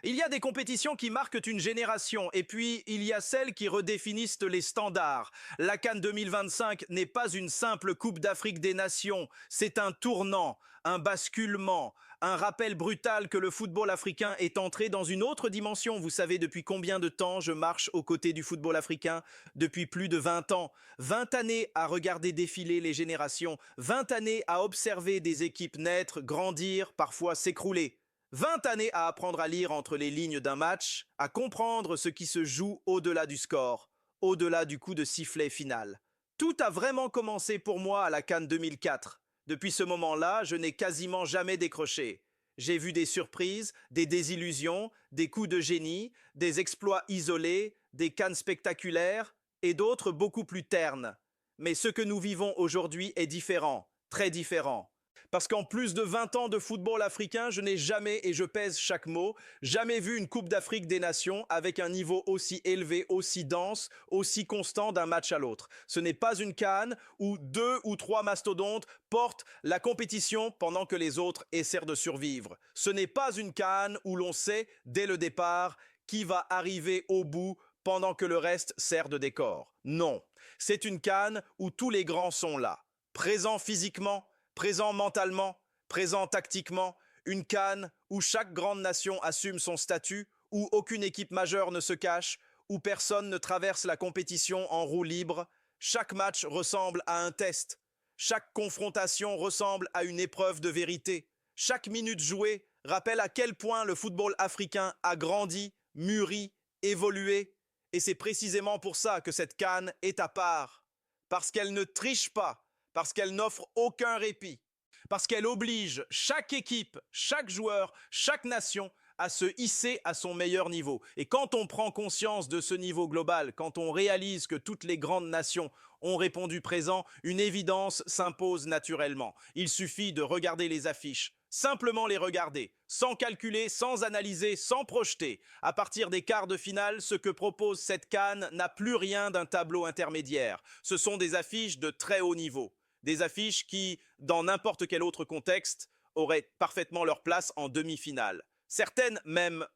Il y a des compétitions qui marquent une génération et puis il y a celles qui redéfinissent les standards. La CAN 2025 n'est pas une simple Coupe d'Afrique des Nations, c'est un tournant, un basculement, un rappel brutal que le football africain est entré dans une autre dimension. Vous savez depuis combien de temps je marche aux côtés du football africain? Depuis plus de 20 ans. 20 années à regarder défiler les générations, 20 années à observer des équipes naître, grandir, parfois s'écrouler. 20 années à apprendre à lire entre les lignes d'un match, à comprendre ce qui se joue au-delà du score, au-delà du coup de sifflet final. Tout a vraiment commencé pour moi à la CAN 2004. Depuis ce moment-là, je n'ai quasiment jamais décroché. J'ai vu des surprises, des désillusions, des coups de génie, des exploits isolés, des CAN spectaculaires et d'autres beaucoup plus ternes. Mais ce que nous vivons aujourd'hui est différent, très différent. Parce qu'en plus de 20 ans de football africain, je n'ai jamais, et je pèse chaque mot, jamais vu une Coupe d'Afrique des Nations avec un niveau aussi élevé, aussi dense, aussi constant d'un match à l'autre. Ce n'est pas une CAN où 2 ou 3 mastodontes portent la compétition pendant que les autres essaient de survivre. Ce n'est pas une CAN où l'on sait, dès le départ, qui va arriver au bout pendant que le reste sert de décor. Non, c'est une CAN où tous les grands sont là, présents physiquement, présent mentalement, présent tactiquement, une CAN où chaque grande nation assume son statut, où aucune équipe majeure ne se cache, où personne ne traverse la compétition en roue libre. Chaque match ressemble à un test. Chaque confrontation ressemble à une épreuve de vérité. Chaque minute jouée rappelle à quel point le football africain a grandi, mûri, évolué. Et c'est précisément pour ça que cette CAN est à part. Parce qu'elle ne triche pas, parce qu'elle n'offre aucun répit, parce qu'elle oblige chaque équipe, chaque joueur, chaque nation à se hisser à son meilleur niveau. Et quand on prend conscience de ce niveau global, quand on réalise que toutes les grandes nations ont répondu présent, une évidence s'impose naturellement. Il suffit de regarder les affiches, simplement les regarder, sans calculer, sans analyser, sans projeter. À partir des quarts de finale, ce que propose cette CAN n'a plus rien d'un tableau intermédiaire. Ce sont des affiches de très haut niveau. Des affiches qui, dans n'importe quel autre contexte, auraient parfaitement leur place en demi-finale. Certaines même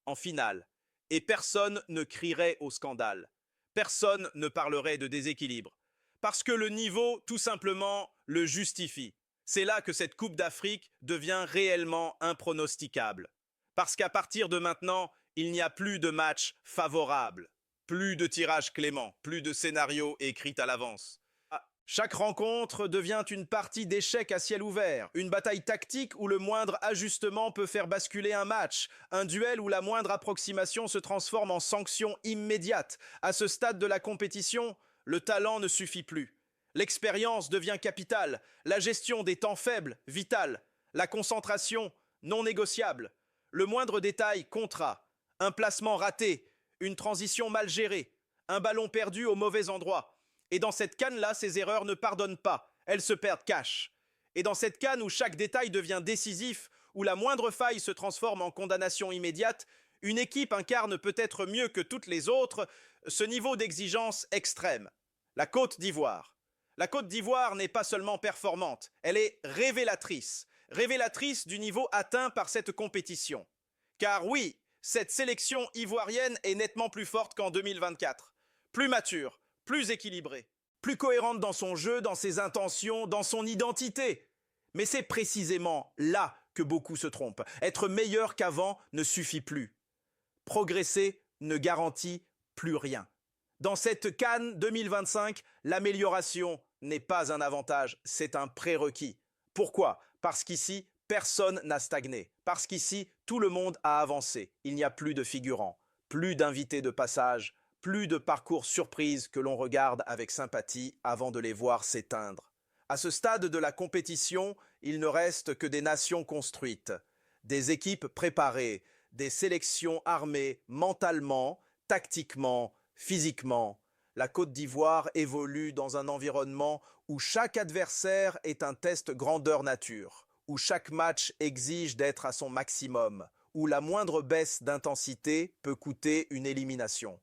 en finale. Et personne ne crierait au scandale. Personne ne parlerait de déséquilibre. Parce que le niveau, tout simplement, le justifie. C'est là que cette Coupe d'Afrique devient réellement impronosticable. Parce qu'à partir de maintenant, il n'y a plus de match favorable, plus de tirage clément, plus de scénario écrit à l'avance. Chaque rencontre devient une partie d'échecs à ciel ouvert, une bataille tactique où le moindre ajustement peut faire basculer un match, un duel où la moindre approximation se transforme en sanction immédiate. À ce stade de la compétition, le talent ne suffit plus. L'expérience devient capitale, la gestion des temps faibles, vitale, la concentration, non négociable. Le moindre détail comptera, un placement raté, une transition mal gérée, un ballon perdu au mauvais endroit. Et dans cette CAN-là, ces erreurs ne pardonnent pas, elles se perdent cash. Et dans cette CAN où chaque détail devient décisif, où la moindre faille se transforme en condamnation immédiate, une équipe incarne peut-être mieux que toutes les autres ce niveau d'exigence extrême. La Côte d'Ivoire. La Côte d'Ivoire n'est pas seulement performante, elle est révélatrice. Révélatrice du niveau atteint par cette compétition. Car oui, cette sélection ivoirienne est nettement plus forte qu'en 2024. Plus mature, plus équilibrée, plus cohérente dans son jeu, dans ses intentions, dans son identité. Mais c'est précisément là que beaucoup se trompent. Être meilleur qu'avant ne suffit plus. Progresser ne garantit plus rien. Dans cette CAN 2025, l'amélioration n'est pas un avantage, c'est un prérequis. Pourquoi? Parce qu'ici, personne n'a stagné. Parce qu'ici, tout le monde a avancé. Il n'y a plus de figurants, plus d'invités de passage, plus de parcours surprises que l'on regarde avec sympathie avant de les voir s'éteindre. À ce stade de la compétition, il ne reste que des nations construites, des équipes préparées, des sélections armées mentalement, tactiquement, physiquement. La Côte d'Ivoire évolue dans un environnement où chaque adversaire est un test grandeur nature, où chaque match exige d'être à son maximum, où la moindre baisse d'intensité peut coûter une élimination.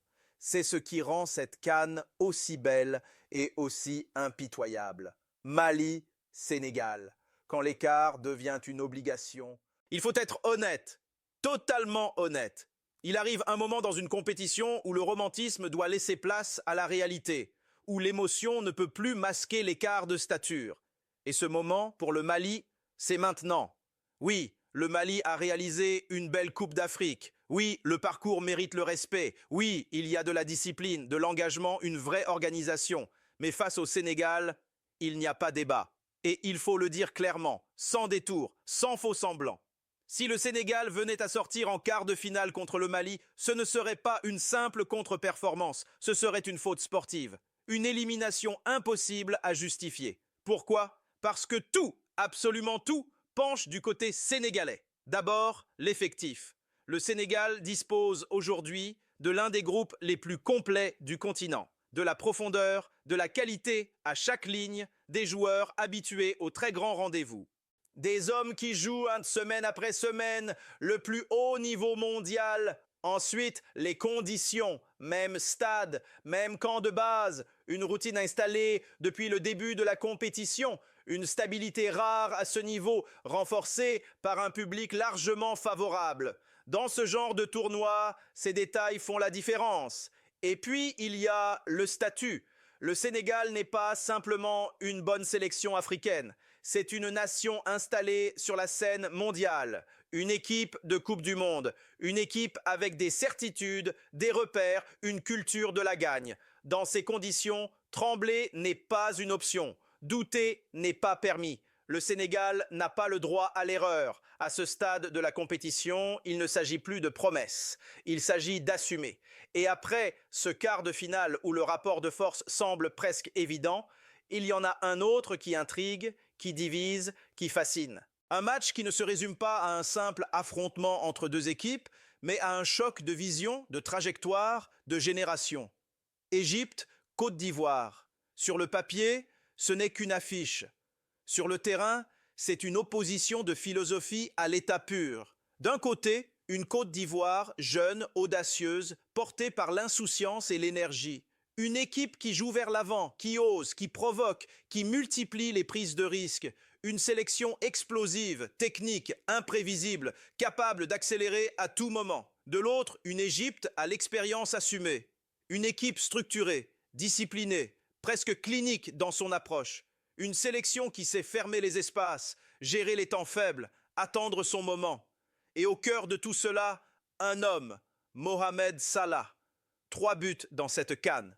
C'est ce qui rend cette CAN aussi belle et aussi impitoyable. Mali, Sénégal, quand l'écart devient une obligation. Il faut être honnête, totalement honnête. Il arrive un moment dans une compétition où le romantisme doit laisser place à la réalité, où l'émotion ne peut plus masquer l'écart de stature. Et ce moment, pour le Mali, c'est maintenant. Oui, le Mali a réalisé une belle Coupe d'Afrique. Oui, le parcours mérite le respect. Oui, il y a de la discipline, de l'engagement, une vraie organisation. Mais face au Sénégal, il n'y a pas débat. Et il faut le dire clairement, sans détour, sans faux semblant. Si le Sénégal venait à sortir en quart de finale contre le Mali, ce ne serait pas une simple contre-performance, ce serait une faute sportive. Une élimination impossible à justifier. Pourquoi? Parce que tout, absolument tout, penche du côté sénégalais. D'abord, l'effectif. Le Sénégal dispose aujourd'hui de l'un des groupes les plus complets du continent. De la profondeur, de la qualité à chaque ligne, des joueurs habitués aux très grands rendez-vous. Des hommes qui jouent semaine après semaine le plus haut niveau mondial. Ensuite, les conditions, même stade, même camp de base, une routine installée depuis le début de la compétition, une stabilité rare à ce niveau, renforcée par un public largement favorable. Dans ce genre de tournoi, ces détails font la différence. Et puis, il y a le statut. Le Sénégal n'est pas simplement une bonne sélection africaine. C'est une nation installée sur la scène mondiale, une équipe de Coupe du Monde, une équipe avec des certitudes, des repères, une culture de la gagne. Dans ces conditions, trembler n'est pas une option, douter n'est pas permis. Le Sénégal n'a pas le droit à l'erreur. À ce stade de la compétition, il ne s'agit plus de promesses, il s'agit d'assumer. Et après ce quart de finale où le rapport de force semble presque évident, il y en a un autre qui intrigue, qui divise, qui fascine. Un match qui ne se résume pas à un simple affrontement entre deux équipes, mais à un choc de vision, de trajectoire, de génération. Égypte, Côte d'Ivoire. Sur le papier, ce n'est qu'une affiche. Sur le terrain, c'est une opposition de philosophie à l'état pur. D'un côté, une Côte d'Ivoire jeune, audacieuse, portée par l'insouciance et l'énergie. Une équipe qui joue vers l'avant, qui ose, qui provoque, qui multiplie les prises de risques. Une sélection explosive, technique, imprévisible, capable d'accélérer à tout moment. De l'autre, une Égypte à l'expérience assumée. Une équipe structurée, disciplinée, presque clinique dans son approche. Une sélection qui sait fermer les espaces, gérer les temps faibles, attendre son moment. Et au cœur de tout cela, un homme, Mohamed Salah. 3 buts dans cette CAN.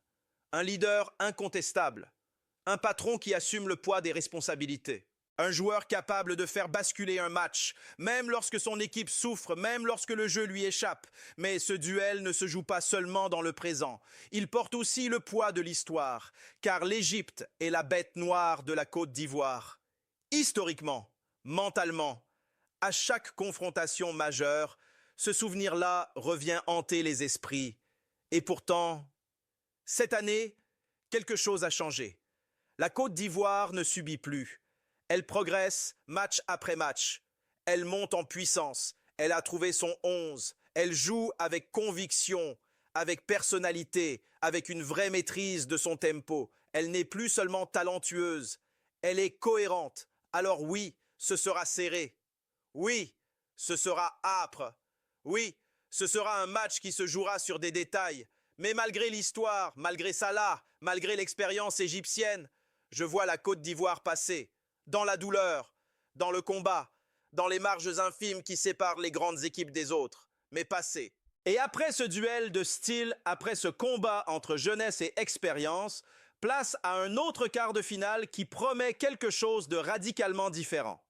Un leader incontestable. Un patron qui assume le poids des responsabilités. Un joueur capable de faire basculer un match, même lorsque son équipe souffre, même lorsque le jeu lui échappe. Mais ce duel ne se joue pas seulement dans le présent. Il porte aussi le poids de l'histoire, car l'Égypte est la bête noire de la Côte d'Ivoire. Historiquement, mentalement, à chaque confrontation majeure, ce souvenir-là revient hanter les esprits. Et pourtant, cette année, quelque chose a changé. La Côte d'Ivoire ne subit plus. Elle progresse match après match. Elle monte en puissance. Elle a trouvé son 11. Elle joue avec conviction, avec personnalité, avec une vraie maîtrise de son tempo. Elle n'est plus seulement talentueuse. Elle est cohérente. Alors oui, ce sera serré. Oui, ce sera âpre. Oui, ce sera un match qui se jouera sur des détails. Mais malgré l'histoire, malgré Salah, malgré l'expérience égyptienne, je vois la Côte d'Ivoire passer. Dans la douleur, dans le combat, dans les marges infimes qui séparent les grandes équipes des autres, mais passer. Et après ce duel de style, après ce combat entre jeunesse et expérience, place à un autre quart de finale qui promet quelque chose de radicalement différent.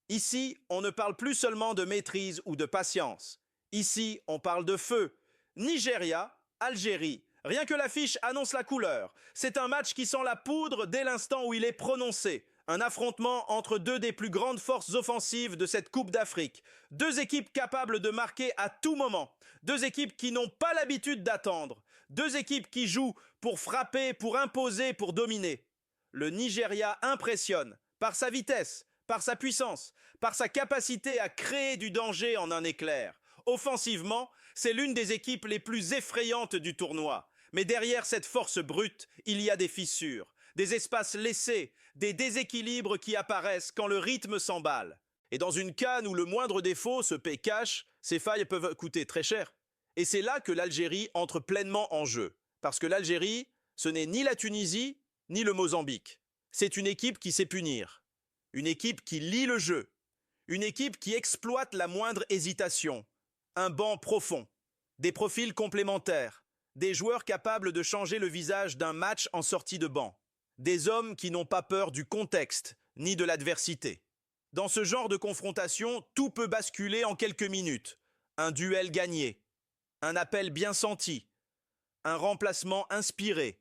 Ici, on ne parle plus seulement de maîtrise ou de patience. Ici, on parle de feu. Nigeria, Algérie. Rien que l'affiche annonce la couleur. C'est un match qui sent la poudre dès l'instant où il est prononcé. Un affrontement entre deux des plus grandes forces offensives de cette Coupe d'Afrique. Deux équipes capables de marquer à tout moment. Deux équipes qui n'ont pas l'habitude d'attendre. Deux équipes qui jouent pour frapper, pour imposer, pour dominer. Le Nigeria impressionne par sa vitesse, par sa puissance, par sa capacité à créer du danger en un éclair. Offensivement, c'est l'une des équipes les plus effrayantes du tournoi. Mais derrière cette force brute, il y a des fissures, des espaces laissés, des déséquilibres qui apparaissent quand le rythme s'emballe. Et dans une CAN où le moindre défaut se paie cash, Ces failles peuvent coûter très cher. Et c'est là que l'Algérie entre pleinement en jeu. Parce que l'Algérie, ce n'est ni la Tunisie, ni le Mozambique. C'est une équipe qui sait punir. Une équipe qui lit le jeu. Une équipe qui exploite la moindre hésitation. Un banc profond. Des profils complémentaires. Des joueurs capables de changer le visage d'un match en sortie de banc. Des hommes qui n'ont pas peur du contexte, ni de l'adversité. Dans ce genre de confrontation, tout peut basculer en quelques minutes. Un duel gagné, un appel bien senti, un remplacement inspiré.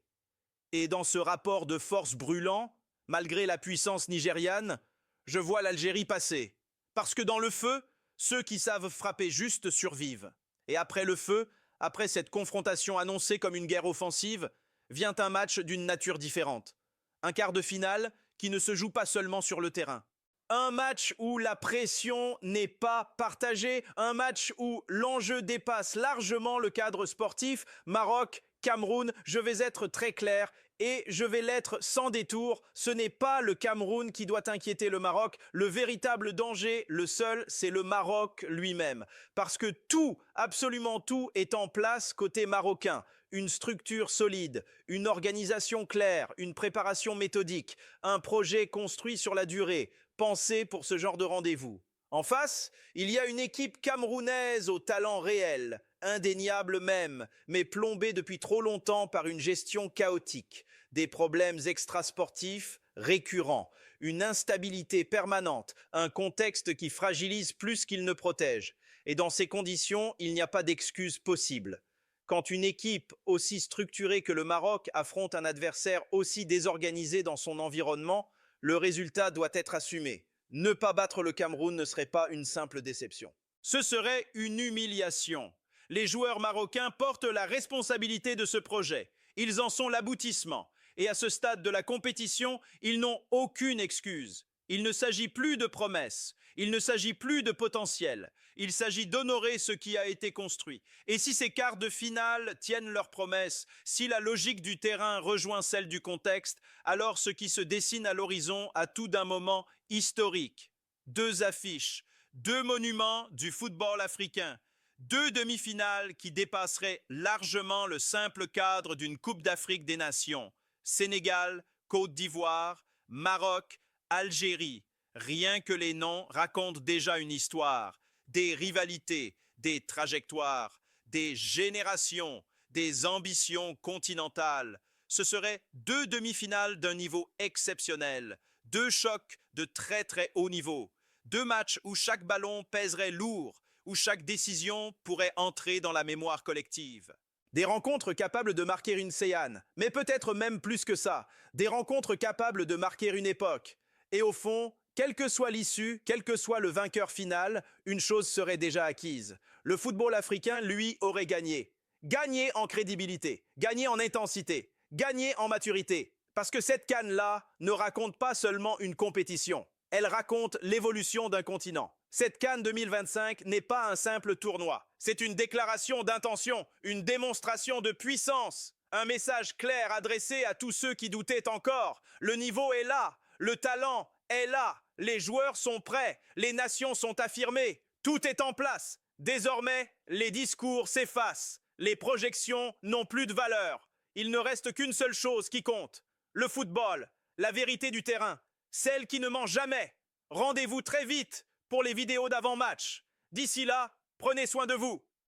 Et dans ce rapport de force brûlant, malgré la puissance nigériane, je vois l'Algérie passer. Parce que dans le feu, ceux qui savent frapper juste survivent. Et après le feu, après cette confrontation annoncée comme une guerre offensive, vient un match d'une nature différente. Un quart de finale qui ne se joue pas seulement sur le terrain. Un match où la pression n'est pas partagée, un match où l'enjeu dépasse largement le cadre sportif. Maroc, Cameroun, je vais être très clair et je vais l'être sans détour. Ce n'est pas le Cameroun qui doit inquiéter le Maroc. Le véritable danger, le seul, c'est le Maroc lui-même. Parce que tout, absolument tout, est en place côté marocain. Une structure solide, une organisation claire, une préparation méthodique, un projet construit sur la durée, pensé pour ce genre de rendez-vous. En face, il y a une équipe camerounaise au talent réel, indéniable même, mais plombée depuis trop longtemps par une gestion chaotique, des problèmes extrasportifs récurrents, une instabilité permanente, un contexte qui fragilise plus qu'il ne protège. Et dans ces conditions, il n'y a pas d'excuse possible. Quand une équipe aussi structurée que le Maroc affronte un adversaire aussi désorganisé dans son environnement, le résultat doit être assumé. Ne pas battre le Cameroun ne serait pas une simple déception. Ce serait une humiliation. Les joueurs marocains portent la responsabilité de ce projet. Ils en sont l'aboutissement. Et à ce stade de la compétition, ils n'ont aucune excuse. Il ne s'agit plus de promesses. Il ne s'agit plus de potentiel. Il s'agit d'honorer ce qui a été construit. Et si ces quarts de finale tiennent leurs promesses, si la logique du terrain rejoint celle du contexte, alors ce qui se dessine à l'horizon a tout d'un moment historique. 2 affiches, 2 monuments du football africain, 2 demi-finales qui dépasseraient largement le simple cadre d'une Coupe d'Afrique des Nations. Sénégal, Côte d'Ivoire, Maroc, Algérie. Rien que les noms racontent déjà une histoire, des rivalités, des trajectoires, des générations, des ambitions continentales. Ce seraient 2 demi-finales d'un niveau exceptionnel, 2 chocs de très très haut niveau, 2 matchs où chaque ballon pèserait lourd, où chaque décision pourrait entrer dans la mémoire collective. Des rencontres capables de marquer une séance, mais peut-être même plus que ça, des rencontres capables de marquer une époque. Et au fond, quelle que soit l'issue, quel que soit le vainqueur final, une chose serait déjà acquise. Le football africain, lui, aurait gagné. Gagné en crédibilité, gagné en intensité, gagné en maturité. Parce que cette CAN-là ne raconte pas seulement une compétition, elle raconte l'évolution d'un continent. Cette CAN 2025 n'est pas un simple tournoi, c'est une déclaration d'intention, une démonstration de puissance, un message clair adressé à tous ceux qui doutaient encore. Le niveau est là, le talent est là, les joueurs sont prêts, les nations sont affirmées, tout est en place. Désormais, les discours s'effacent, les projections n'ont plus de valeur. Il ne reste qu'une seule chose qui compte, le football, la vérité du terrain, celle qui ne ment jamais. Rendez-vous très vite pour les vidéos d'avant-match. D'ici là, prenez soin de vous.